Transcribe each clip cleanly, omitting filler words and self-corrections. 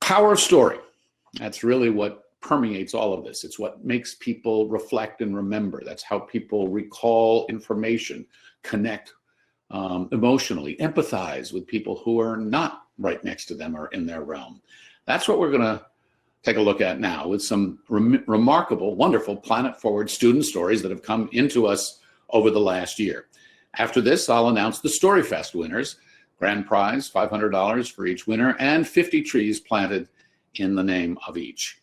Power of story. That's really what permeates all of this. It's what makes people reflect and remember. That's how people recall information, connect emotionally, empathize with people who are not right next to them or in their realm. That's what we're going to take a look at now with some remarkable, wonderful Planet Forward student stories that have come into us over the last year. After this, I'll announce the Storyfest winners. Grand prize, $500 for each winner, and 50 trees planted in the name of each.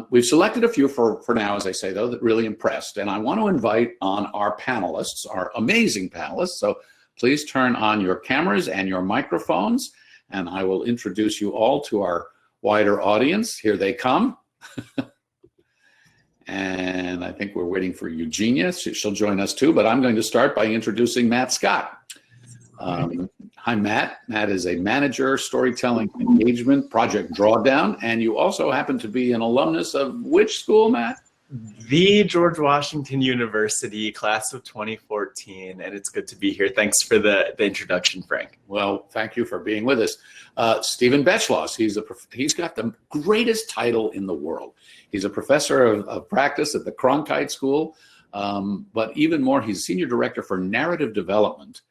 We've selected a few for now, as I say, though, that really impressed. And I want to invite on our panelists, our amazing panelists. So please turn on your cameras and your microphones, and I will introduce you all to our wider audience. Here they come. And I think we're waiting for Eugenia. She'll join us too, but I'm going to start by introducing Matt Scott. Hi, Matt. Matt is a manager, storytelling engagement, Project Drawdown, and you also happen to be an alumnus of which school, Matt? The George Washington University, class of 2014, and it's good to be here. Thanks for the introduction, Frank. Well, thank you for being with us. Stephen Beschloss, he's got the greatest title in the world. He's a professor of practice at the Cronkite School, but even more, he's senior director for narrative development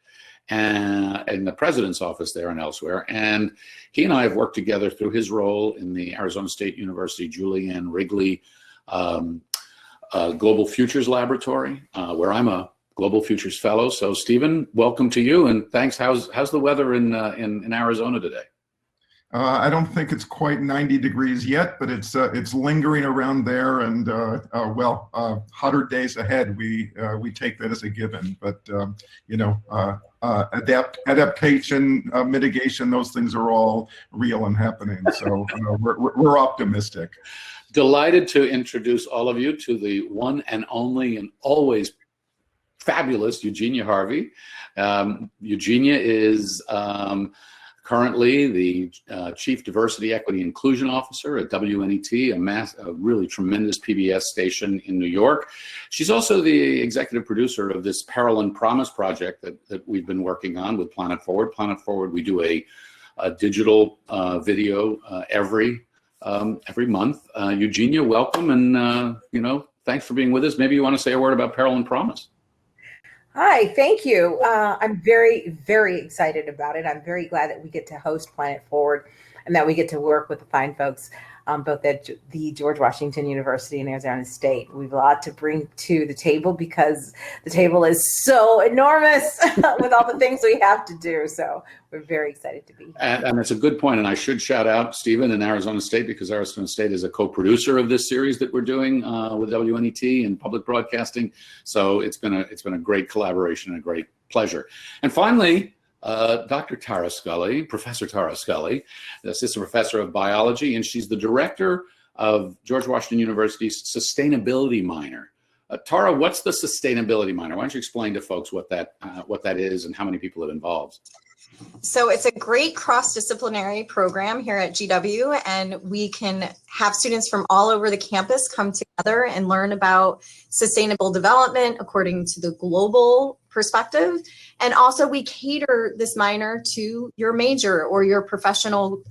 in the president's office there and elsewhere. And he and I have worked together through his role in the Arizona State University Julianne Wrigley Global Futures Laboratory, where I'm a Global Futures Fellow. So Stephen, welcome to you, and thanks. How's the weather in Arizona today? I don't think it's quite 90 degrees yet, but it's lingering around there, and hotter days ahead. We take that as a given, but adaptation, mitigation, those things are all real and happening. So we're optimistic. Delighted to introduce all of you to the one and only and always fabulous Eugenia Harvey. Eugenia is currently the Chief Diversity, Equity, Inclusion Officer at WNET, a really tremendous PBS station in New York. She's also the executive producer of this Peril and Promise project that we've been working on with Planet Forward. Planet Forward, we do a digital video every month. Eugenia, welcome, and thanks for being with us. Maybe you want to say a word about Peril and Promise. Hi, thank you. I'm very, very excited about it. I'm very glad that we get to host Planet Forward and that we get to work with the fine folks both at the George Washington University and Arizona State. We have a lot to bring to the table because the table is so enormous with all the things we have to do. So we're very excited to be here. And it's a good point. And I should shout out Stephen and Arizona State, because Arizona State is a co-producer of this series that we're doing with WNET and public broadcasting. So it's been a great collaboration and a great pleasure. And finally, Dr. Tara Scully, Professor Tara Scully, the assistant professor of biology, and she's the director of George Washington University's sustainability minor. Tara, what's the sustainability minor? Why don't you explain to folks what that is and how many people it involves? So it's a great cross-disciplinary program here at GW, and we can have students from all over the campus come together and learn about sustainable development according to the global perspective. And also we cater this minor to your major or your professional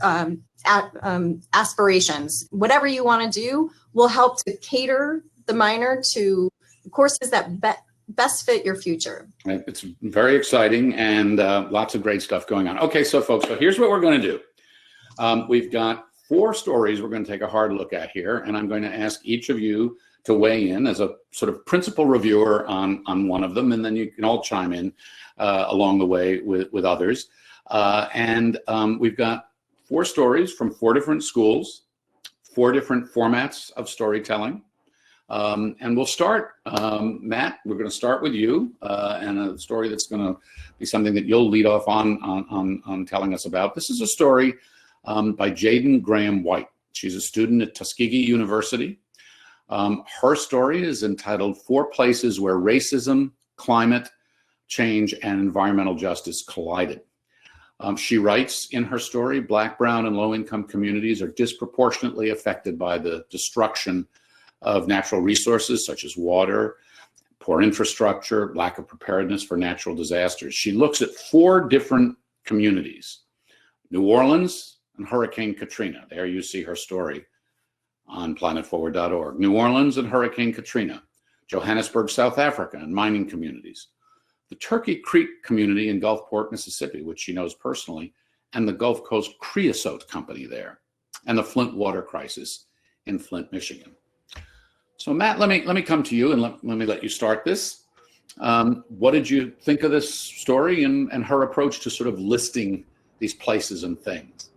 aspirations. Whatever you want to do, we'll help to cater the minor to courses that best fit your future. It's very exciting, and lots of great stuff going on. Okay, so folks, here's what we're going to do. We've got 4 stories we're going to take a hard look at here, and I'm going to ask each of you to weigh in as a sort of principal reviewer on one of them, and then you can all chime in along the way with others. We've got 4 stories from 4 different schools, 4 different formats of storytelling. And we'll start, Matt, we're going to start with you and a story that's going to be something that you'll lead off on telling us about. This is a story by Jaden Graham White. She's a student at Tuskegee University. Her story is entitled 4 Places Where Racism, Climate Change, and Environmental Justice Collided. She writes in her story, Black, brown, and low-income communities are disproportionately affected by the destruction of natural resources such as water, poor infrastructure, lack of preparedness for natural disasters. She looks at 4 different communities: New Orleans, and Hurricane Katrina. There you see her story on planetforward.org. New Orleans and Hurricane Katrina. Johannesburg, South Africa, and mining communities. The Turkey Creek community in Gulfport, Mississippi, which she knows personally, and the Gulf Coast Creosote Company there, and the Flint water crisis in Flint, Michigan. So Matt, let me come to you and let me let you start this. What did you think of this story and her approach to sort of listing these places and things?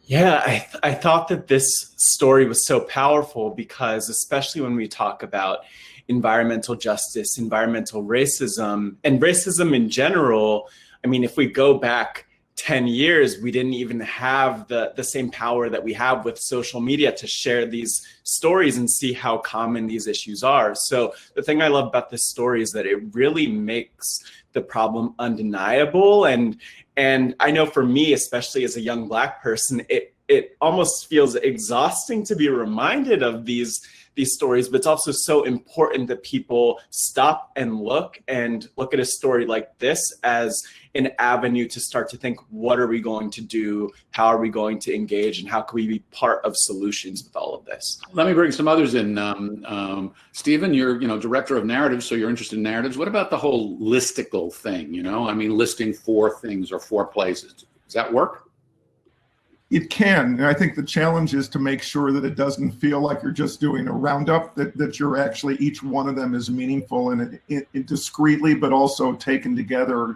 Yeah, I thought that this story was so powerful because, especially when we talk about environmental justice, environmental racism, and racism in general, I mean, if we go back 10 years, we didn't even have the same power that we have with social media to share these stories and see how common these issues are. So the thing I love about this story is that it really makes the problem undeniable. And I know for me, especially as a young Black person, it almost feels exhausting to be reminded of these stories, but it's also so important that people stop and look at a story like this as an avenue to start to think, what are we going to do? How are we going to engage? And how can we be part of solutions with all of this? Let me bring some others in. Stephen, you're director of narratives, so you're interested in narratives. What about the whole listicle thing? I mean, listing 4 things or 4 places. Does that work? It can. And I think the challenge is to make sure that it doesn't feel like you're just doing a roundup, that you're actually, each one of them is meaningful and it discreetly, but also taken together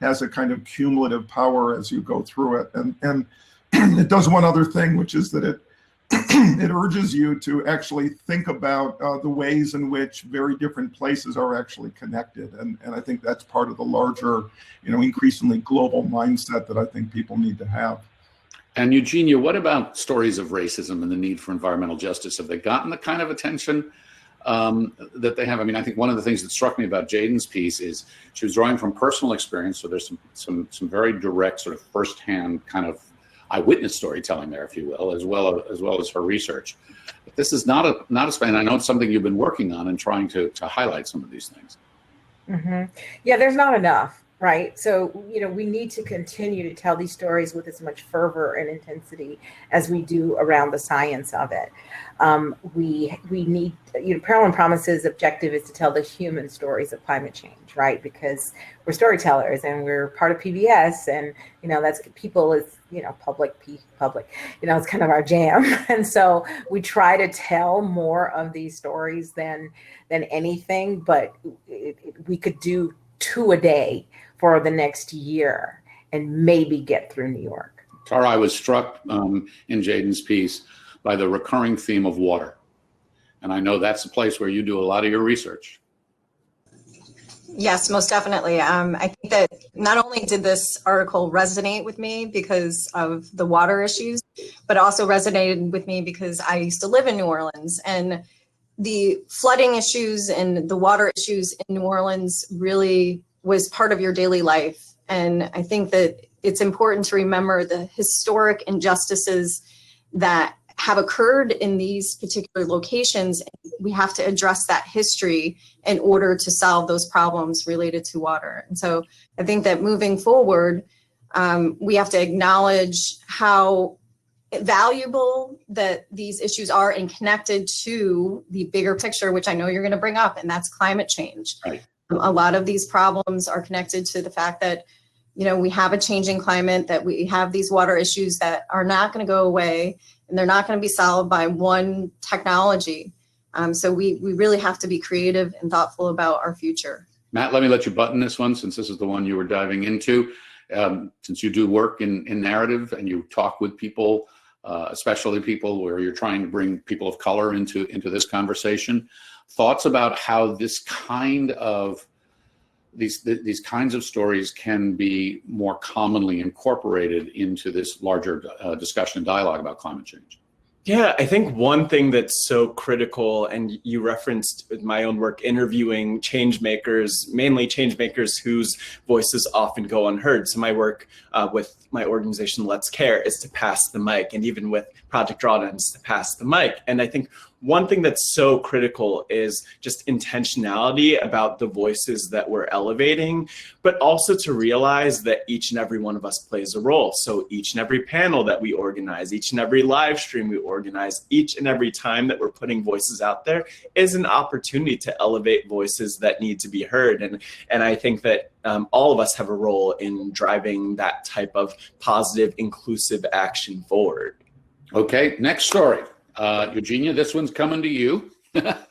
has a kind of cumulative power as you go through it. And it does one other thing, which is that it urges you to actually think about the ways in which very different places are actually connected. And I think that's part of the larger, increasingly global mindset that I think people need to have. And Eugenia, what about stories of racism and the need for environmental justice? Have they gotten the kind of attention that they have? I mean, I think one of the things that struck me about Jaden's piece is she was drawing from personal experience. So there's some very direct, sort of firsthand kind of eyewitness storytelling there, if you will, as well as her research. But this is not a span. I know it's something you've been working on and trying to highlight some of these things. Mm-hmm. Yeah, there's not enough. Right. So, we need to continue to tell these stories with as much fervor and intensity as we do around the science of it. We need, Parallel Promises objective is to tell the human stories of climate change, right? Because we're storytellers and we're part of PBS and, that's people is, public, it's kind of our jam. And so we try to tell more of these stories than anything, but we could do 2 a day for the next year and maybe get through New York. Tara, I was struck in Jaden's piece by the recurring theme of water. And I know that's a place where you do a lot of your research. Yes, most definitely. I think that not only did this article resonate with me because of the water issues, but also resonated with me because I used to live in New Orleans, and the flooding issues and the water issues in New Orleans really was part of your daily life. And I think that it's important to remember the historic injustices that have occurred in these particular locations. We have to address that history in order to solve those problems related to water. And so I think that moving forward, we have to acknowledge how valuable that these issues are and connected to the bigger picture, which I know you're going to bring up, and that's climate change. Right. A lot of these problems are connected to the fact that, we have a changing climate, that we have these water issues that are not going to go away, and they're not going to be solved by one technology. So we really have to be creative and thoughtful about our future. Matt, let me let you button this one, since this is the one you were diving into. Since you do work in narrative and you talk with people, especially people where you're trying to bring people of color into this conversation, thoughts about how this kind of these kinds of stories can be more commonly incorporated into this larger discussion and dialogue about climate change? Yeah, I think one thing that's so critical, and you referenced with my own work interviewing change makers, mainly change makers whose voices often go unheard. So my work with my organization Let's Care is to pass the mic, and even with Project Drawdown is to pass the mic. And I think one thing that's so critical is just intentionality about the voices that we're elevating, but also to realize that each and every one of us plays a role. So each and every panel that we organize, each and every live stream we organize, each and every time that we're putting voices out there is an opportunity to elevate voices that need to be heard. And I think that all of us have a role in driving that type of positive, inclusive action forward. Okay, next story. Eugenia, this one's coming to you. But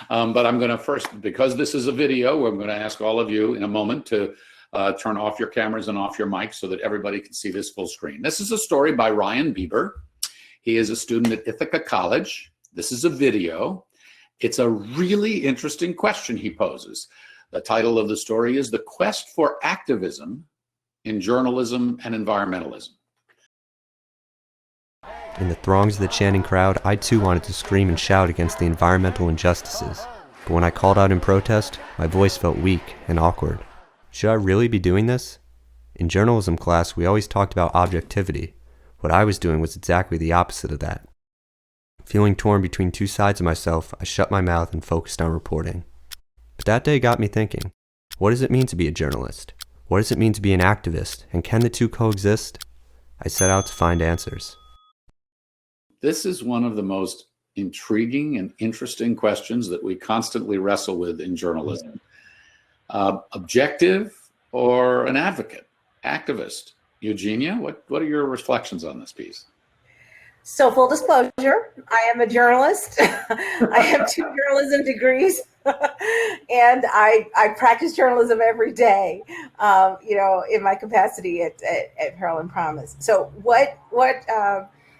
I'm going to first, because this is a video, I'm going to ask all of you in a moment to turn off your cameras and off your mics so that everybody can see this full screen. This is a story by Ryan Bieber. He is a student at Ithaca College. This is a video. It's a really interesting question he poses. The title of the story is The Quest for Activism in Journalism and Environmentalism. In the throngs of the chanting crowd, I too wanted to scream and shout against the environmental injustices. But when I called out in protest, my voice felt weak and awkward. Should I really be doing this? In journalism class, we always talked about objectivity. What I was doing was exactly the opposite of that. Feeling torn between two sides of myself, I shut my mouth and focused on reporting. But that day got me thinking, what does it mean to be a journalist? What does it mean to be an activist? And can the two coexist? I set out to find answers. This is one of the most intriguing and interesting questions that we constantly wrestle with in journalism. Objective or an advocate, activist? Eugenia, what are your reflections on this piece? So full disclosure, I am a journalist. I have 2 journalism degrees and I practice journalism every day, in my capacity at Herald and Promise. So what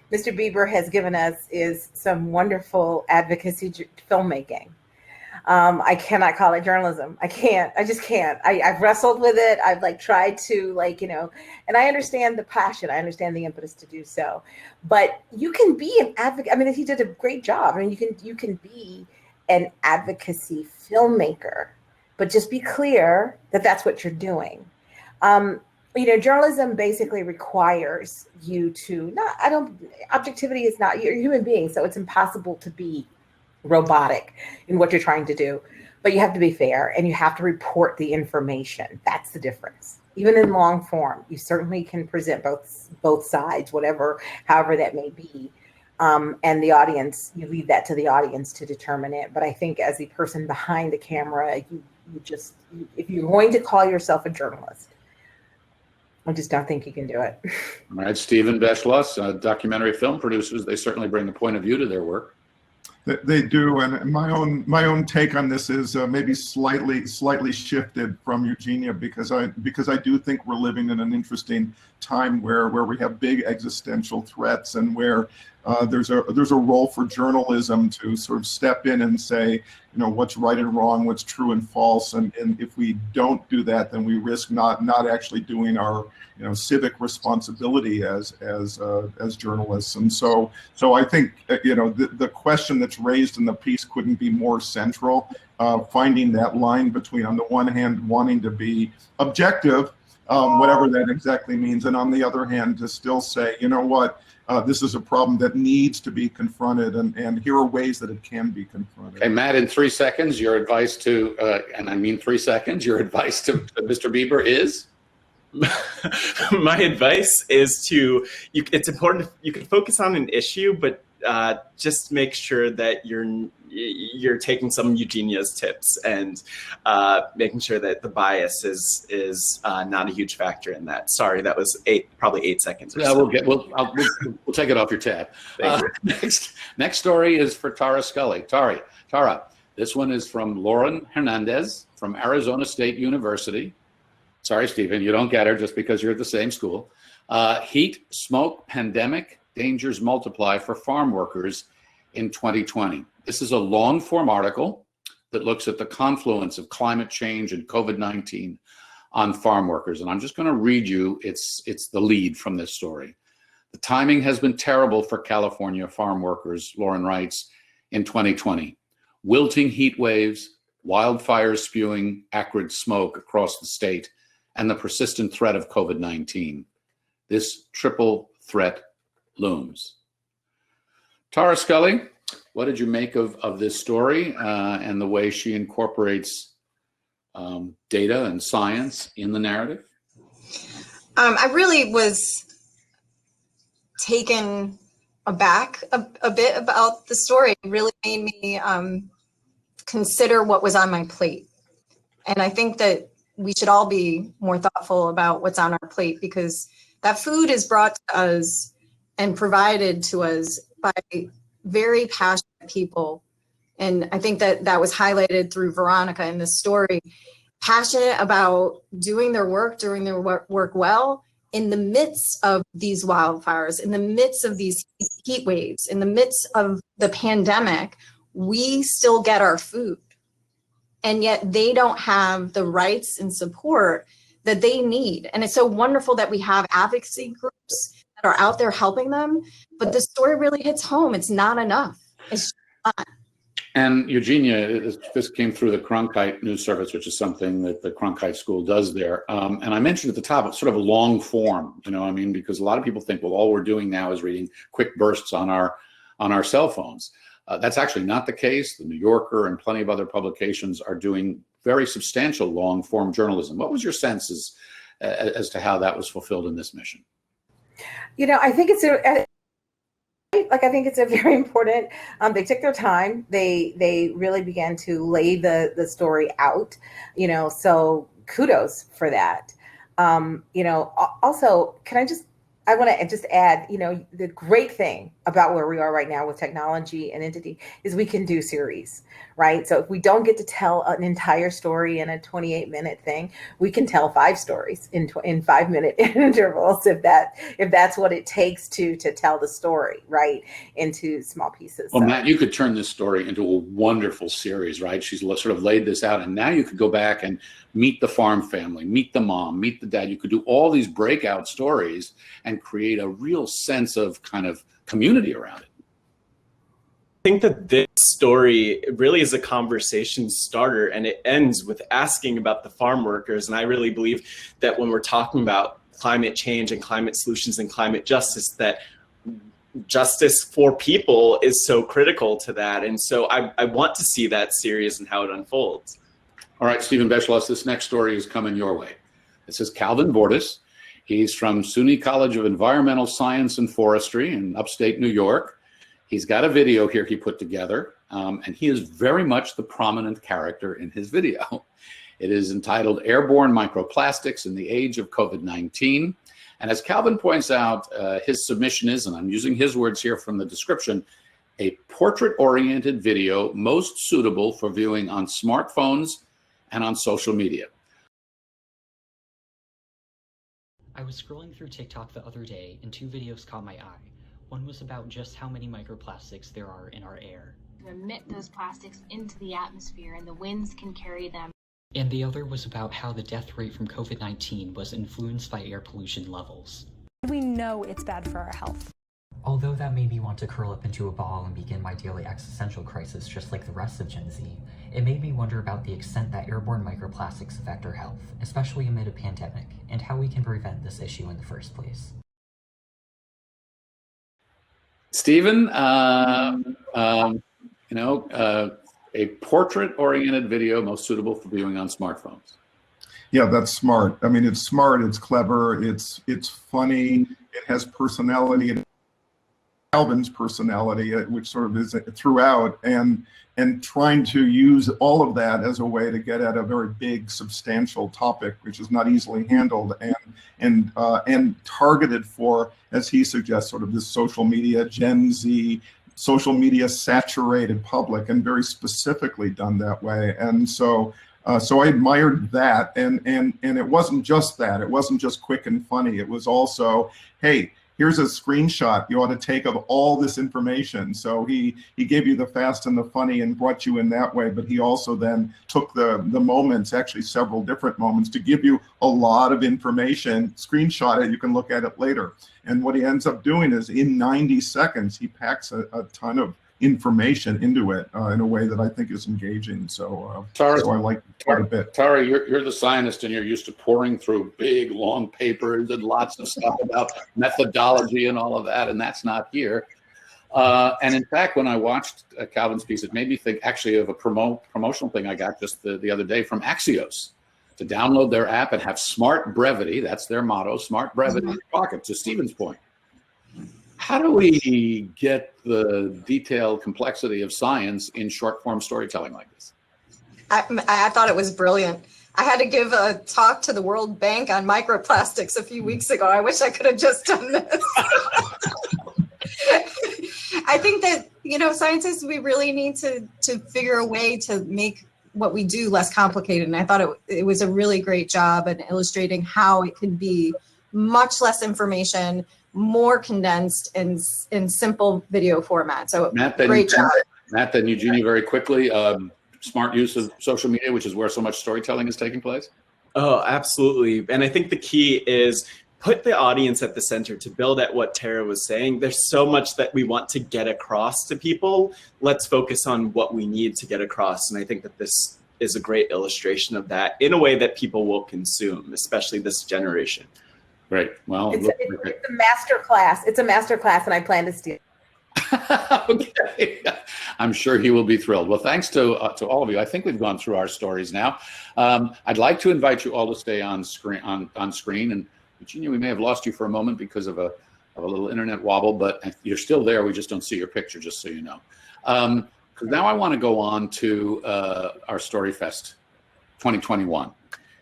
Mr. Bieber has given us is some wonderful advocacy filmmaking. I cannot call it journalism. I just can't. I've wrestled with it. I've tried to and I understand the passion. I understand the impetus to do so, but you can be an advocate. I mean, he did a great job. I mean, you can be an advocacy filmmaker, but just be clear that that's what you're doing. Journalism basically requires you to objectivity is not, you're a human being, so it's impossible to be robotic in what you're trying to do, but you have to be fair and you have to report the information. That's the difference. Even in long form, you certainly can present both sides, however that may be. And the audience, you leave that to the audience to determine it. But I think as the person behind the camera, if you're going to call yourself a journalist, I just don't think you can do it. All right, Stephen Beschloss, documentary film producers, they certainly bring a point of view to their work. They do, and my own take on this is maybe slightly shifted from Eugenia, because I do think we're living in an interesting time where we have big existential threats, and where there's a role for journalism to sort of step in and say, what's right and wrong, what's true and false, and if we don't do that, then we risk not actually doing our civic responsibility as journalists. And so I think the question that's raised in the piece couldn't be more central. Finding that line between, on the one hand, wanting to be objective, whatever that exactly means, and on the other hand, to still say, this is a problem that needs to be confronted, and here are ways that it can be confronted. Okay, Matt, in 3 seconds, your advice to, and I mean 3 seconds, your advice to Mr. Bieber is? My advice is it's important, you can focus on an issue, but just make sure that you're taking some Eugenia's tips and making sure that the bias is not a huge factor in that. Sorry, that was probably 8 seconds or so. We'll take it off your tab. Next story is for Tara Scully. Tara, this one is from Lauren Hernandez from Arizona State University. Sorry, Stephen, you don't get her just because you're at the same school. Heat, smoke, pandemic, dangers multiply for farm workers in 2020. This is a long form article that looks at the confluence of climate change and COVID-19 on farm workers. And I'm just going to read you, it's the lead from this story. The timing has been terrible for California farm workers, Lauren writes, in 2020. Wilting heat waves, wildfires spewing acrid smoke across the state, and the persistent threat of COVID-19. This triple threat looms. Tara Scully, what did you make of this story and the way she incorporates data and science in the narrative? I really was taken aback a bit about the story. It really made me consider what was on my plate. And I think that we should all be more thoughtful about what's on our plate, because that food is brought to us and provided to us by very passionate people. And I think that that was highlighted through Veronica in this story. Passionate about doing their work well in the midst of these wildfires, in the midst of these heat waves, in the midst of the pandemic, we still get our food. And yet they don't have the rights and support that they need. And it's so wonderful that we have advocacy groups that are out there helping them. But the story really hits home. It's not enough. It's just not. And Eugenia, this came through the Cronkite News Service, which is something that the Cronkite School does there. And I mentioned at the top, it's sort of a long form, because a lot of people think, well, all we're doing now is reading quick bursts on our cell phones. That's actually not the case. The New Yorker and plenty of other publications are doing very substantial long form journalism. What was your sense as to how that was fulfilled in this mission? I think it's a very important. They took their time. They really began to lay the story out. So kudos for that. Also, I want to just add, the great thing about where we are right now with technology and entity is we can do series, right? So if we don't get to tell an entire story in a 28-minute thing, we can tell 5 stories in 5-minute intervals if that's what it takes to tell the story, right, into small pieces. Well, Matt, you could turn this story into a wonderful series, right? She's sort of laid this out, and now you could go back and meet the farm family, meet the mom, meet the dad. You could do all these breakout stories and create a real sense of kind of community around it. I think that this story really is a conversation starter, and it ends with asking about the farm workers. And I really believe that when we're talking about climate change and climate solutions and climate justice, that justice for people is so critical to that. And so I want to see that series and how it unfolds. All right, Stephen Beschloss, this next story is coming your way. This is Calvin Bortis. He's from SUNY College of Environmental Science and Forestry in upstate New York. He's got a video here he put together, and he is very much the prominent character in his video. It is entitled Airborne Microplastics in the Age of COVID-19. And as Calvin points out, his submission is, and I'm using his words here from the description, a portrait-oriented video most suitable for viewing on smartphones and on social media. I was scrolling through TikTok the other day and 2 videos caught my eye. One was about just how many microplastics there are in our air. Emit those plastics into the atmosphere and the winds can carry them. And the other was about how the death rate from COVID-19 was influenced by air pollution levels. We know it's bad for our health. Although that made me want to curl up into a ball and begin my daily existential crisis just like the rest of Gen Z, it made me wonder about the extent that airborne microplastics affect our health, especially amid a pandemic, and how we can prevent this issue in the first place. Stephen, a portrait-oriented video most suitable for viewing on smartphones. Yeah, that's smart. I mean, it's smart, it's clever, it's funny, it has personality, Calvin's personality, which sort of is throughout, and trying to use all of that as a way to get at a very big, substantial topic, which is not easily handled, and targeted for, as he suggests, sort of this social media, Gen Z, social media saturated public, and very specifically done that way. And so I admired that, and it wasn't just that. It wasn't just quick and funny. It was also, hey, here's a screenshot you ought to take of all this information. So he gave you the fast and the funny and brought you in that way, but he also then took the moments, actually several different moments, to give you a lot of information, screenshot it, you can look at it later. And what he ends up doing is in 90 seconds, he packs a ton of information into it in a way that I think is engaging. So I like it quite a bit. Tara, you're the scientist, and you're used to pouring through big, long papers and lots of stuff about methodology and all of that, and that's not here. And in fact, when I watched Calvin's piece, it made me think actually of a promotional thing I got just the other day from Axios, to download their app and have smart brevity. That's their motto, smart brevity in your pocket, to Stephen's point. How do we get the detailed complexity of science in short form storytelling like this? I thought it was brilliant. I had to give a talk to the World Bank on microplastics a few weeks ago. I wish I could have just done this. I think that, scientists, we really need to figure a way to make what we do less complicated. And I thought it was a really great job at illustrating how it could be much less information, more condensed in simple video format. So great job. Matt, then Eugenia, very quickly, smart use of social media, which is where so much storytelling is taking place. Oh, absolutely. And I think the key is put the audience at the center, to build at what Tara was saying. There's so much that we want to get across to people. Let's focus on what we need to get across. And I think that this is a great illustration of that in a way that people will consume, especially this generation. Great. Well, it's a master class. It's a master class, and I plan to steal. Okay. I'm sure he will be thrilled. Well, thanks to all of you. I think we've gone through our stories now. I'd like to invite you all to stay on screen. And Eugenia, we may have lost you for a moment because of a little internet wobble, but you're still there. We just don't see your picture, just so you know. Because now I want to go on to our Storyfest 2021.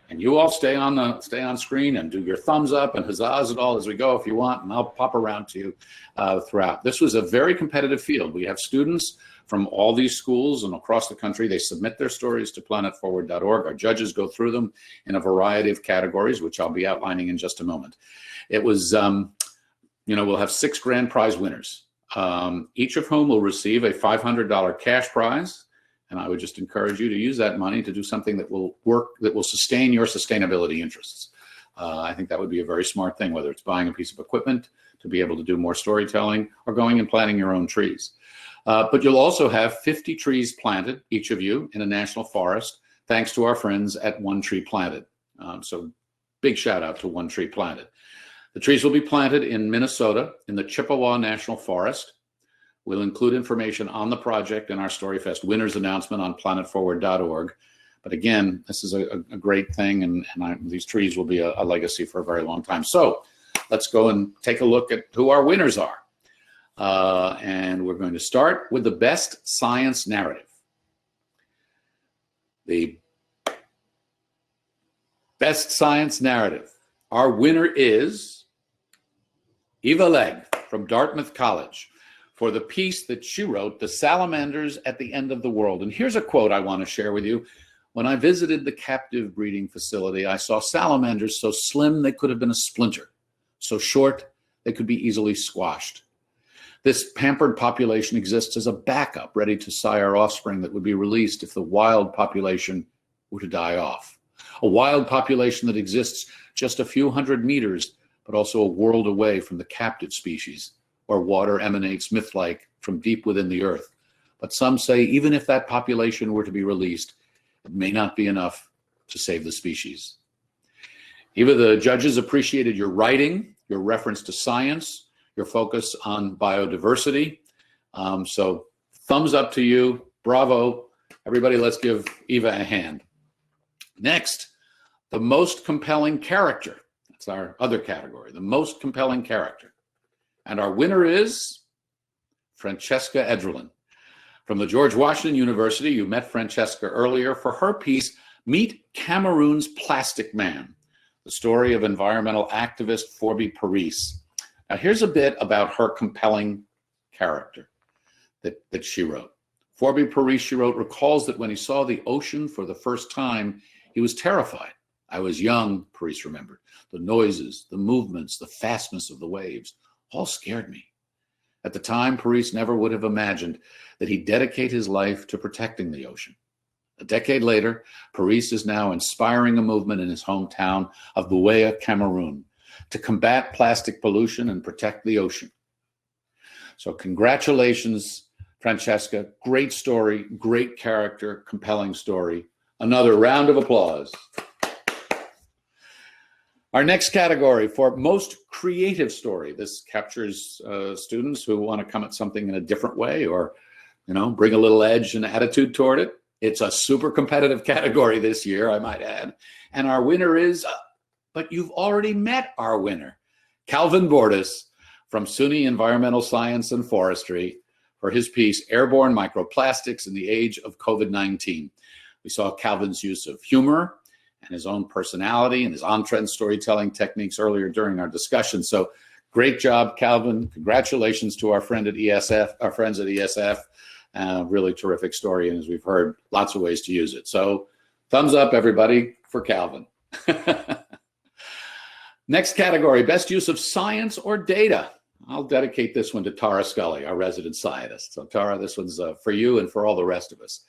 And you all stay on screen and do your thumbs up and huzzahs and all as we go if you want, and I'll pop around to you throughout. This was a very competitive field. We have students from all these schools and across the country. They submit their stories to planetforward.org. Our judges go through them in a variety of categories, which I'll be outlining in just a moment. It was, we'll have 6 grand prize winners, each of whom will receive a $500 cash prize. And I would just encourage you to use that money to do something that will work, that will sustain your sustainability interests. I think that would be a very smart thing, whether it's buying a piece of equipment to be able to do more storytelling or going and planting your own trees. But you'll also have 50 trees planted, each of you, in a national forest, thanks to our friends at One Tree Planted. So big shout out to One Tree Planted. The trees will be planted in Minnesota in the Chippewa National Forest. We'll include information on the project in our Storyfest winners announcement on planetforward.org. But again, this is a great thing, and these trees will be a legacy for a very long time. So let's go and take a look at who our winners are. And we're going to start with the best science narrative. The best science narrative. Our winner is Eva Legg from Dartmouth College, for the piece that she wrote, The Salamanders at the End of the World. And here's a quote I want to share with you. When I visited the captive breeding facility, I saw salamanders so slim they could have been a splinter, so short they could be easily squashed. This pampered population exists as a backup, ready to sire offspring that would be released if the wild population were to die off. A wild population that exists just a few hundred meters, but also a world away from the captive species, where water emanates myth-like from deep within the earth. But some say even if that population were to be released, it may not be enough to save the species. Eva, the judges appreciated your writing, your reference to science, your focus on biodiversity. So thumbs up to you, bravo. Everybody, let's give Eva a hand. Next, the most compelling character. That's our other category, the most compelling character. And our winner is Francesca Ederlin. From the George Washington University, you met Francesca earlier for her piece, Meet Cameroon's Plastic Man, the story of environmental activist Forby Paris. Now here's a bit about her compelling character that she wrote. Forby Paris, she wrote, recalls that when he saw the ocean for the first time, he was terrified. I was young, Paris remembered. The noises, the movements, the fastness of the waves all scared me. At the time, Paris never would have imagined that he'd dedicate his life to protecting the ocean. A decade later, Paris is now inspiring a movement in his hometown of Buea, Cameroon, to combat plastic pollution and protect the ocean. So congratulations, Francesca. Great story, great character, compelling story. Another round of applause. Our next category for most creative story. This captures students who want to come at something in a different way, or, bring a little edge and attitude toward it. It's a super competitive category this year, I might add. And our winner is, but you've already met our winner, Calvin Bortis from SUNY Environmental Science and Forestry, for his piece, Airborne Microplastics in the Age of COVID-19. We saw Calvin's use of humor and his own personality and his on-trend storytelling techniques earlier during our discussion. So great job, Calvin. Congratulations to our friends at ESF. Really terrific story, and as we've heard, lots of ways to use it. So thumbs up, everybody, for Calvin. Next category, best use of science or data. I'll dedicate this one to Tara Scully, our resident scientist. So Tara, this one's for you and for all the rest of us.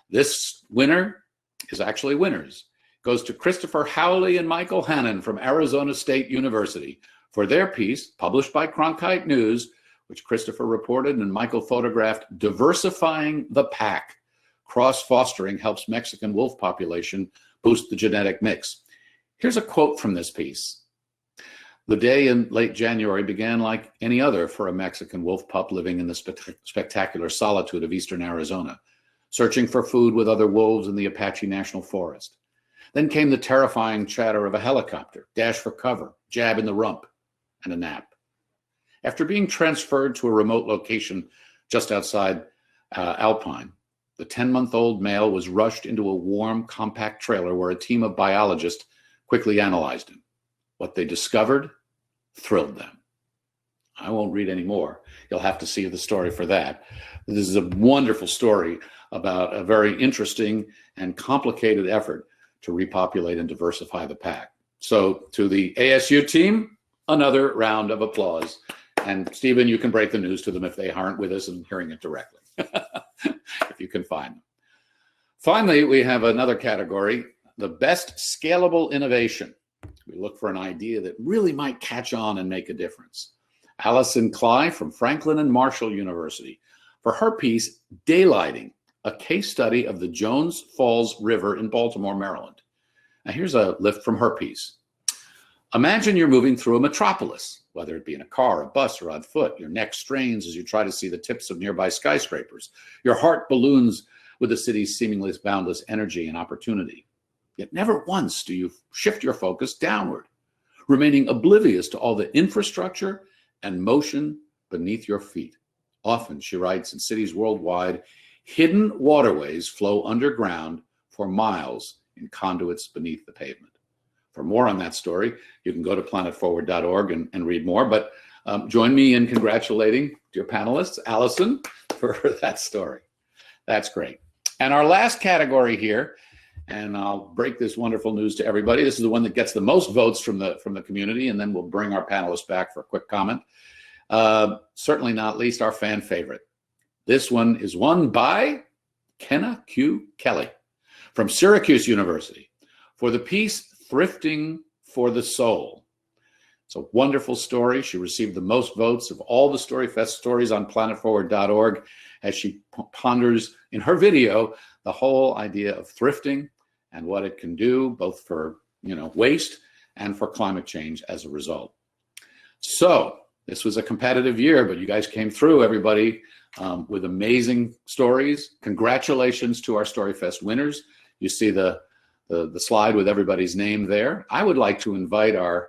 This winner is actually winners. Goes to Christopher Howley and Michael Hannon from Arizona State University for their piece, published by Cronkite News, which Christopher reported and Michael photographed, Diversifying the Pack. Cross-fostering helps Mexican wolf population boost the genetic mix. Here's a quote from this piece. The day in late January began like any other for a Mexican wolf pup living in the spectacular solitude of eastern Arizona, searching for food with other wolves in the Apache National Forest. Then came the terrifying chatter of a helicopter, dash for cover, jab in the rump, and a nap. After being transferred to a remote location just outside Alpine, the 10-month-old male was rushed into a warm, compact trailer where a team of biologists quickly analyzed him. What they discovered thrilled them. I won't read any more. You'll have to see the story for that. This is a wonderful story about a very interesting and complicated effort to repopulate and diversify the pack. So to the ASU team, another round of applause. And Stephen, you can break the news to them if they aren't with us and hearing it directly, if you can find them. Finally, we have another category, the best scalable innovation. We look for an idea that really might catch on and make a difference. Allison Cly from Franklin and Marshall University for her piece, Daylighting, a case study of the Jones Falls River in Baltimore, Maryland. Now here's a lift from her piece. Imagine you're moving through a metropolis, whether it be in a car, a bus, or on foot. Your neck strains as you try to see the tips of nearby skyscrapers. Your heart balloons with the city's seemingly boundless energy and opportunity. Yet never once do you shift your focus downward, remaining oblivious to all the infrastructure and motion beneath your feet. Often, she writes, in cities worldwide, hidden waterways flow underground for miles in conduits beneath the pavement. For more on that story, you can go to planetforward.org and read more. But join me in congratulating your panelists, Allison, for that story. That's great. And our last category here, and I'll break this wonderful news to everybody. This is the one that gets the most votes from the community, and then we'll bring our panelists back for a quick comment. Certainly not least our fan favorite. This one is won by Kenna Q. Kelly from Syracuse University for the piece Thrifting for the Soul. It's a wonderful story. She received the most votes of all the Storyfest stories on planetforward.org as she ponders in her video the whole idea of thrifting and what it can do both for waste and for climate change as a result. So this was a competitive year, but you guys came through, everybody, with amazing stories. Congratulations to our Storyfest winners. You see the slide with everybody's name there. I would like to invite our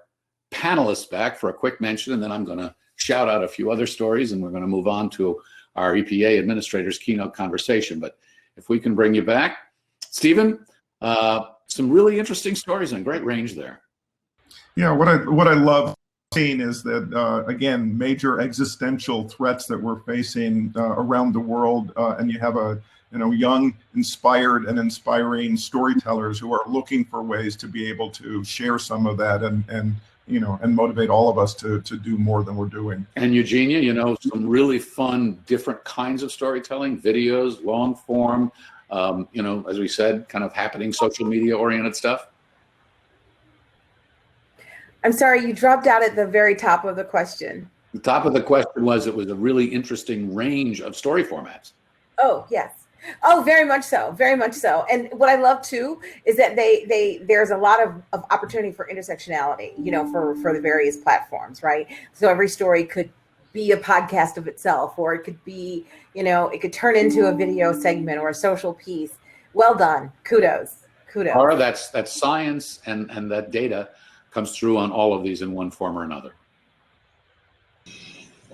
panelists back for a quick mention, and then I'm going to shout out a few other stories, and we're going to move on to our EPA administrator's keynote conversation. But if we can bring you back. Stephen, some really interesting stories and great range there. Yeah, what I love seeing is that, again, major existential threats that we're facing around the world, and you have young, inspired and inspiring storytellers who are looking for ways to be able to share some of that and motivate all of us to do more than we're doing. And Eugenia, some really fun, different kinds of storytelling, videos, long form, as we said, kind of happening social media oriented stuff. I'm sorry, you dropped out at the very top of the question. The top of the question was, it was a really interesting range of story formats. Oh, yes. Oh, very much so, very much so. And what I love too is that there's a lot of opportunity for intersectionality, you know, for the various platforms, right? So every story could be a podcast of itself, or it could be, you know, it could turn into a video segment or a social piece. Well done. Kudos. Laura, that's science, and that data comes through on all of these in one form or another.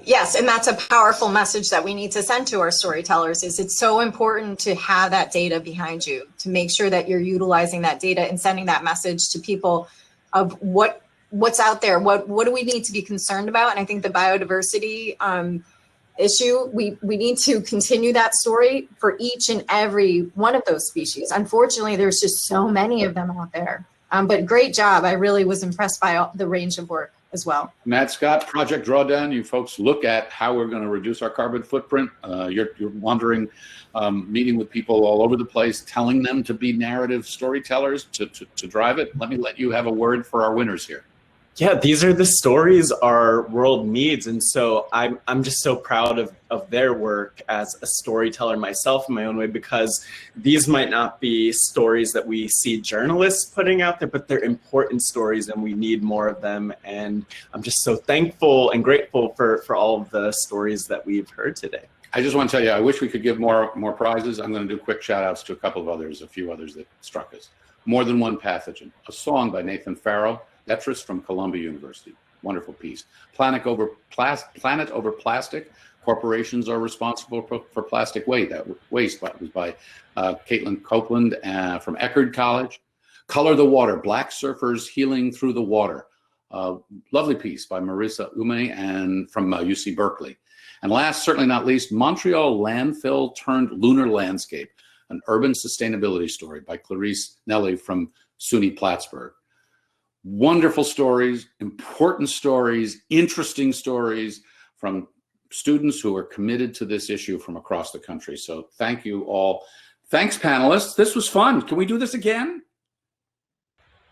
Yes, and that's a powerful message that we need to send to our storytellers. Is it's so important to have that data behind you, to make sure that you're utilizing that data and sending that message to people of what's out there, what do we need to be concerned about. And I think the biodiversity issue, we need to continue that story for each and every one of those species. Unfortunately, there's just so many of them out there. But great job. I really was impressed by the range of work as well. Matt Scott, Project Drawdown, you folks look at how we're going to reduce our carbon footprint. You're wandering, meeting with people all over the place, telling them to be narrative storytellers to drive it. Let me let you have a word for our winners here. Yeah, these are the stories our world needs. And so I'm just so proud of their work as a storyteller myself in my own way, because these might not be stories that we see journalists putting out there, but they're important stories and we need more of them. And I'm just so thankful and grateful for all of the stories that we've heard today. I just want to tell you, I wish we could give more prizes. I'm going to do quick shout outs to a few others that struck us. More Than One Pathogen, a song by Nathan Farrow, Petrus from Columbia University. Wonderful piece. Planet Over Plastic. Corporations are responsible for plastic waste. That was by Caitlin Copeland from Eckerd College. Color the Water. Black Surfers Healing Through the Water. Lovely piece by Marissa Ume and from UC Berkeley. And last, certainly not least, Montreal Landfill Turned Lunar Landscape, an urban sustainability story by Clarice Nelly from SUNY Plattsburgh. Wonderful stories, important stories, interesting stories from students who are committed to this issue from across the country. So thank you all. Thanks, panelists. This was fun. Can we do this again?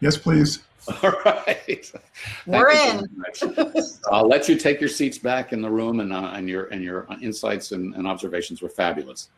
Yes, please. All right. We're in. I'll let you take your seats back in the room, and your insights and observations were fabulous.